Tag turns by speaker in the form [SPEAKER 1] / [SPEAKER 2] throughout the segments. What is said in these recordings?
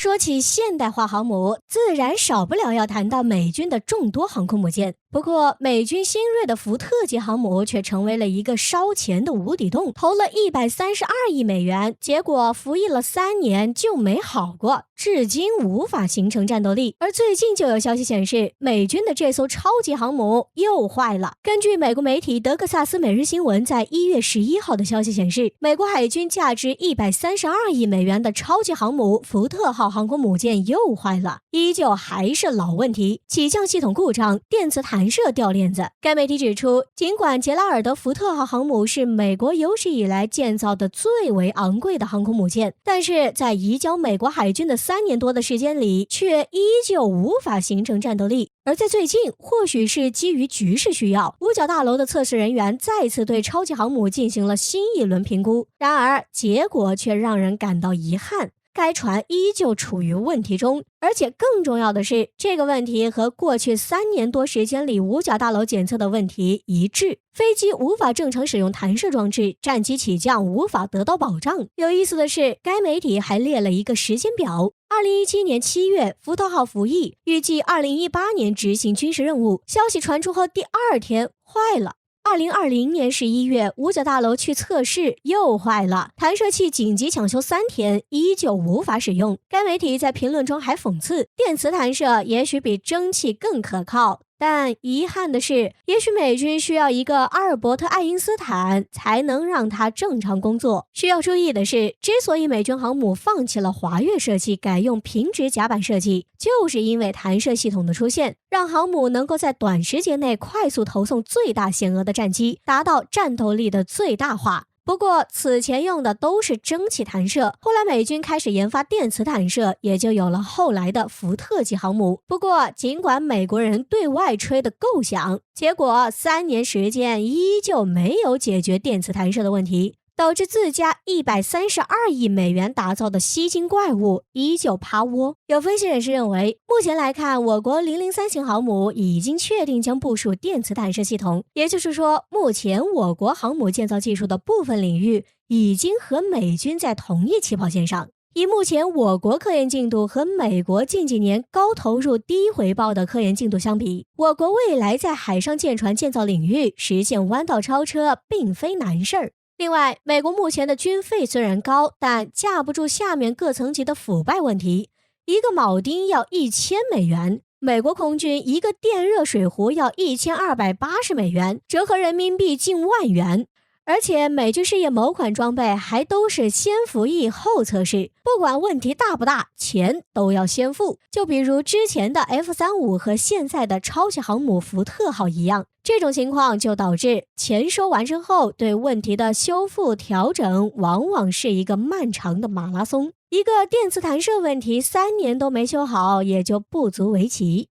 [SPEAKER 1] 说起现代化航母，自然少不了要谈到美军的众多航空母舰。不过，美军新锐的福特级航母却成为了一个烧钱的无底洞，投了132亿美元，结果服役了3年就没好过，至今无法形成战斗力。而最近就有消息显示，美军的这艘超级航母又坏了。根据美国媒体德克萨斯每日新闻在1月11号的消息显示，美国海军价值132亿美元的超级航母福特号航空母舰又坏了，依旧还是老问题，起降系统故障，电磁弹射掉链子。该媒体指出，尽管杰拉尔德福特号航母是美国有史以来建造的最为昂贵的航空母舰，但是在移交美国海军的3年多的时间里，却依旧无法形成战斗力。而在最近，或许是基于局势需要，五角大楼的测试人员再次对超级航母进行了新一轮评估，然而结果却让人感到遗憾。该船依旧处于问题中，而且更重要的是，这个问题和过去3年多时间里五角大楼检测的问题一致。飞机无法正常使用弹射装置，战机起降无法得到保障。有意思的是，该媒体还列了一个时间表：2017年7月，福特号服役，预计2018年执行军事任务。消息传出后第2天坏了。2020年11月，五角大楼去测试又坏了，弹射器紧急抢修3天，依旧无法使用。该媒体在评论中还讽刺，电磁弹射也许比蒸汽更可靠。但遗憾的是，也许美军需要一个阿尔伯特·爱因斯坦才能让它正常工作。需要注意的是，之所以美军航母放弃了滑跃设计，改用平直甲板设计，就是因为弹射系统的出现，让航母能够在短时间内快速投送最大限额的战机，达到战斗力的最大化。不过此前用的都是蒸汽弹射，后来美军开始研发电磁弹射，也就有了后来的福特级航母。不过尽管美国人对外吹得够响，结果3年时间依旧没有解决电磁弹射的问题，导致自家132亿美元打造的吸金怪物依旧趴窝。有分析人士认为，目前来看，我国003型航母已经确定将部署电磁弹射系统，也就是说，目前我国航母建造技术的部分领域已经和美军在同一起跑线上。以目前我国科研进度和美国近几年高投入低回报的科研进度相比，我国未来在海上舰船建造领域实现弯道超车并非难事儿。另外，美国目前的军费虽然高，但架不住下面各层级的腐败问题。一个铆钉要1000美元，美国空军一个电热水壶要1280美元，折合人民币近万元。而且美军试验某款装备还都是先服役后测试，不管问题大不大，钱都要先付。就比如之前的 F-35和现在的超级航母福特号一样，这种情况就导致钱收完成后，对问题的修复调整往往是一个漫长的马拉松。一个电磁弹射问题3年都没修好，也就不足为奇。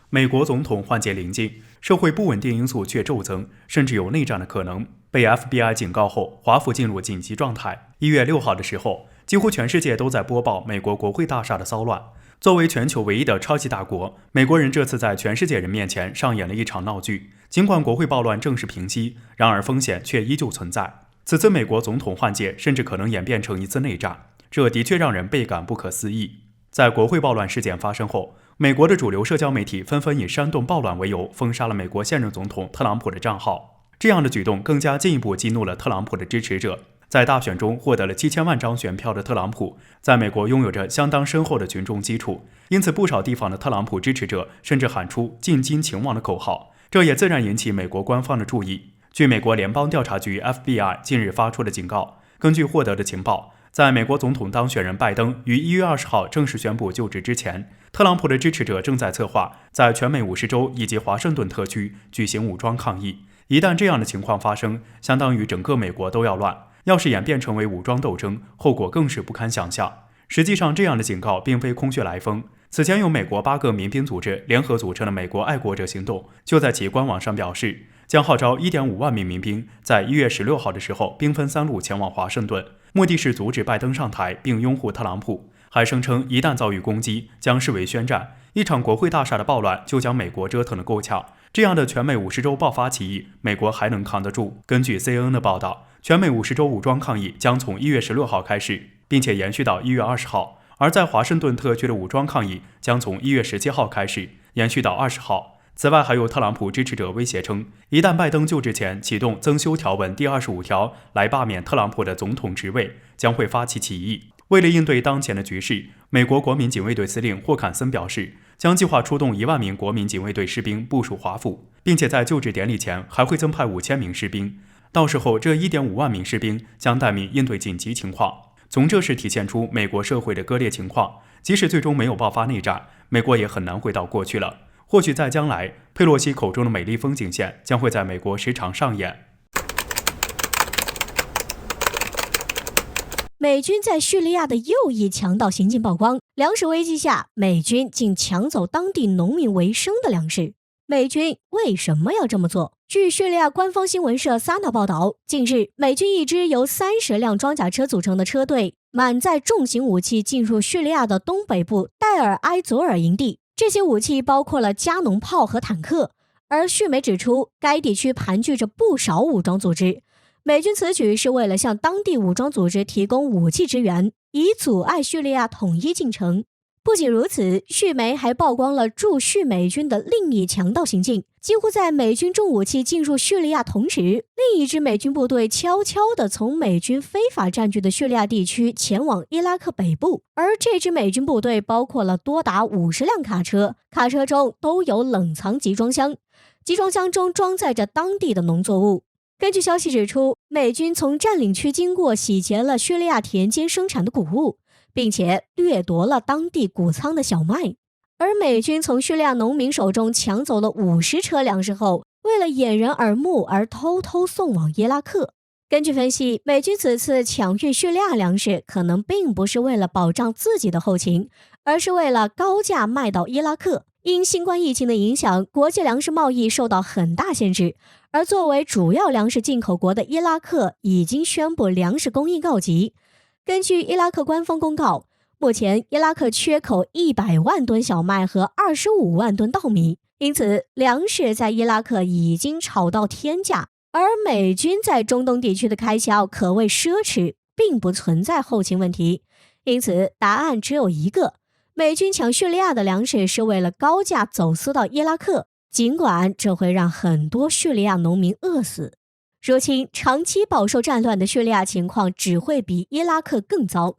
[SPEAKER 2] 美国总统换届临近，社会不稳定因素却骤增，甚至有内战的可能。被 FBI 警告后，华府进入紧急状态。1月6号的时候，几乎全世界都在播报美国国会大厦的骚乱。作为全球唯一的超级大国，美国人这次在全世界人面前上演了一场闹剧。尽管国会暴乱正式平息，然而风险却依旧存在。此次美国总统换届甚至可能演变成一次内战，这的确让人倍感不可思议。在国会暴乱事件发生后，美国的主流社交媒体纷纷以煽动暴乱为由封杀了美国现任总统特朗普的账号。这样的举动更加进一步激怒了特朗普的支持者。在大选中获得了7000万张选票的特朗普，在美国拥有着相当深厚的群众基础，因此不少地方的特朗普支持者甚至喊出进京请往的口号，这也自然引起美国官方的注意。据美国联邦调查局 FBI 近日发出的警告，根据获得的情报，在美国总统当选人拜登于1月20号正式宣布就职之前，特朗普的支持者正在策划在全美50州以及华盛顿特区举行武装抗议。一旦这样的情况发生，相当于整个美国都要乱。要是演变成为武装斗争，后果更是不堪想象。实际上，这样的警告并非空穴来风。此前，由美国8个民兵组织联合组成的美国爱国者行动，就在其官网上表示，将号召1.5万名民兵在1月16号的时候兵分3路前往华盛顿，目的是阻止拜登上台并拥护特朗普。还声称一旦遭遇攻击，将视为宣战。一场国会大厦的暴乱就将美国折腾得够呛。这样的全美50州爆发起义，美国还能扛得住？根据 CNN 的报道，全美50州武装抗议将从1月16号开始，并且延续到1月20号。而在华盛顿特区的武装抗议将从1月17号开始，延续到20号。此外，还有特朗普支持者威胁称，一旦拜登就职前启动增修条文第25条来罢免特朗普的总统职位，将会发起起义。为了应对当前的局势，美国国民警卫队司令霍坎森表示，将计划出动1万名国民警卫队士兵部署华府，并且在就职典礼前还会增派5000名士兵。到时候，这1.5万名士兵将待命应对紧急情况。从这时体现出美国社会的割裂情况，即使最终没有爆发内战，美国也很难回到过去了。或许在将来，佩洛西口中的美丽风景线将会在美国时常上演。
[SPEAKER 1] 美军在叙利亚的又一强盗行径曝光，粮食危机下，美军竟抢走当地农民为生的粮食。美军为什么要这么做？据叙利亚官方新闻社 SANA 报道，近日，美军一支由30辆装甲车组成的车队，满载重型武器进入叙利亚的东北部戴尔埃佐尔营地。这些武器包括了加农炮和坦克，而叙媒指出，该地区盘踞着不少武装组织。美军此举是为了向当地武装组织提供武器支援，以阻碍叙利亚统一进程。不仅如此，叙媒还曝光了驻叙美军的另一强盗行径。几乎在美军重武器进入叙利亚同时，另一支美军部队悄悄地从美军非法占据的叙利亚地区前往伊拉克北部。而这支美军部队包括了多达50辆卡车，卡车中都有冷藏集装箱，集装箱中装载着当地的农作物。根据消息指出，美军从占领区经过洗劫了叙利亚田间生产的谷物，并且掠夺了当地谷仓的小麦。而美军从叙利亚农民手中抢走了50车粮食后，为了掩人耳目而偷偷送往伊拉克。根据分析，美军此次抢运叙利亚粮食可能并不是为了保障自己的后勤，而是为了高价卖到伊拉克。因新冠疫情的影响，国际粮食贸易受到很大限制，而作为主要粮食进口国的伊拉克已经宣布粮食供应告急。根据伊拉克官方公告，目前伊拉克缺口100万吨小麦和25万吨稻米，因此粮食在伊拉克已经炒到天价。而美军在中东地区的开销可谓奢侈，并不存在后勤问题。因此答案只有一个，美军抢叙利亚的粮食是为了高价走私到伊拉克，尽管这会让很多叙利亚农民饿死。如今长期饱受战乱的叙利亚情况只会比伊拉克更糟。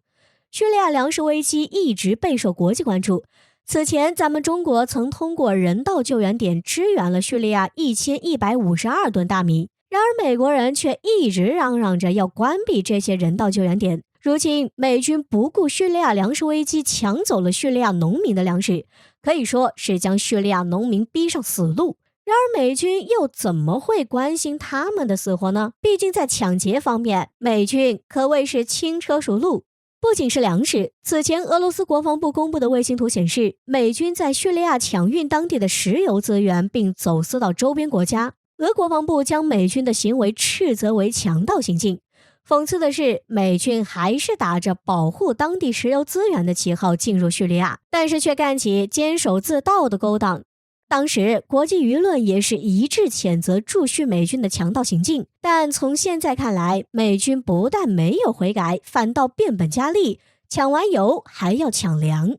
[SPEAKER 1] 叙利亚粮食危机一直备受国际关注。此前咱们中国曾通过人道救援点支援了叙利亚1152吨大米，然而美国人却一直嚷嚷着要关闭这些人道救援点。如今美军不顾叙利亚粮食危机，抢走了叙利亚农民的粮食，可以说是将叙利亚农民逼上死路。然而美军又怎么会关心他们的死活呢？毕竟在抢劫方面，美军可谓是轻车熟路。不仅是粮食，此前俄罗斯国防部公布的卫星图显示，美军在叙利亚抢运当地的石油资源，并走私到周边国家。俄国防部将美军的行为斥责为强盗行径。讽刺的是，美军还是打着保护当地石油资源的旗号进入叙利亚，但是却干起监守自盗的勾当。当时国际舆论也是一致谴责驻叙美军的强盗行径，但从现在看来，美军不但没有悔改，反倒变本加厉，抢完油还要抢粮。